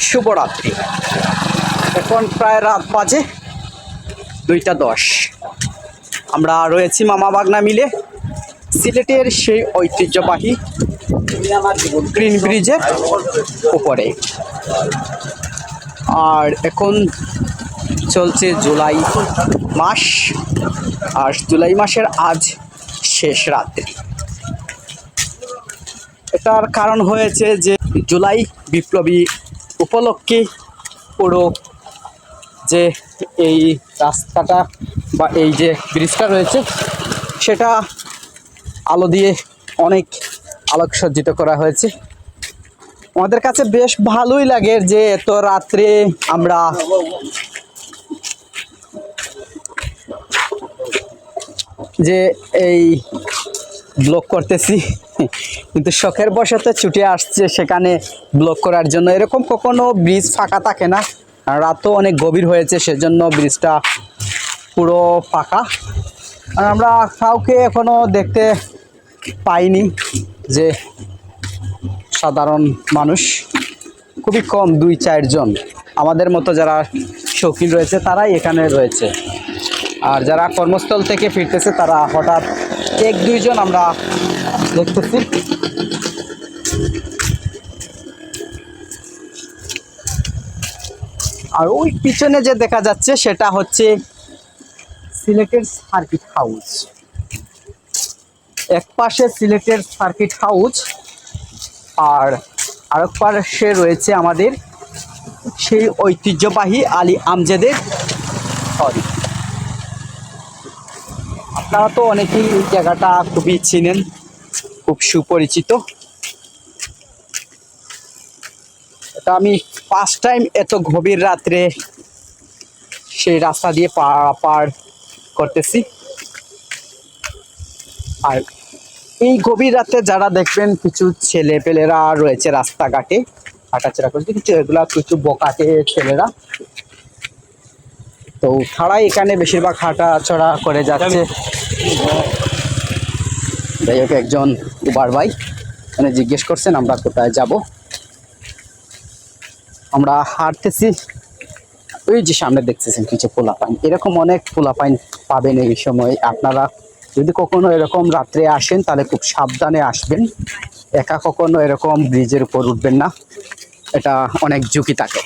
শুভরাত্রি। এখন প্রায় রাত বাজে 2টা 10। আমরা রয়েছি মামা বাগনা মিলে সিলেটের সেই ঐতিহ্যবাহী গ্রিন ব্রিজের উপরে। আর এখন চলছে জুলাই মাস, আর জুলাই মাসের আজ শেষ রাত্রি। এটার কারণ হয়েছে যে জুলাই বিপ্লবী উপলক্ষে পুরো যে এই রাস্তাটা বা এই যে ব্রিজটা রয়েছে সেটা আলো দিয়ে অনেক আলোকসজ্জিত করা হয়েছে। আমাদের কাছে বেশ ভালোই লাগে যে এত রাত্রে আমরা যে এই ব্লগ করতেছি, কিন্তু শখের বশতে ছুটে আসছে সেখানে ব্লগ করার জন্য। এরকম কখনো ব্রিজ ফাঁকা থাকে না, রাতও অনেক গভীর হয়েছে সেজন্য ব্রিজটা পুরো ফাঁকা। আর আমরা কাউকে এখনো দেখতে পাইনি, যে সাধারণ মানুষ খুবই কম, 2-4 জন আমাদের মতো যারা শৌখিন রয়েছে তারাই এখানে রয়েছে। আর যারা কর্মস্থল থেকে ফিরতেছে তারা হঠাৎ 1-2 জন আমরা দেখতেছি। আর ওই পিছনে যে দেখা যাচ্ছে সেটা হচ্ছে সিলেটের সার্কিট হাউস। এক পাশে সিলেটের সার্কিট হাউস আর আরেক পাশে রয়েছে আমাদের সেই ঐতিহ্যবাহী আলী আমজাদের হল। আপনারা তো অনেকেই এই জায়গাটা খুবই চিনেন, খুব সুপরিচিত। এটা আমি ফার্স্ট টাইম এত গভীর রাত্রে সেই রাস্তা দিয়ে পার করতেছি। আর এই গভীর রাতে যারা দেখবেন কিছু ছেলেপেলেরা রয়েছে রাস্তাঘাটে হাঁটাচলা করছে, কিছু বকাটে ছেলেরা, তো তারাই এখানে বেশিরভাগ হাঁটাচলা করে যাচ্ছে। যাই হোক, একজন উবার ভাই মানে জিজ্ঞেস করছেন আমরা কোথায় যাব। আমরা হাঁটতেছি, ওই যে সামনে দেখতেছেন কিছু পোলাপাইন, এরকম অনেক পোলাপাইন পাবেন এই সময়। আপনারা যদি কখনো এরকম রাত্রে আসেন তাহলে খুব সাবধানে আসবেন, একা কখনো এরকম ব্রিজের উপর উঠবেন না, এটা অনেক ঝুঁকি থাকে।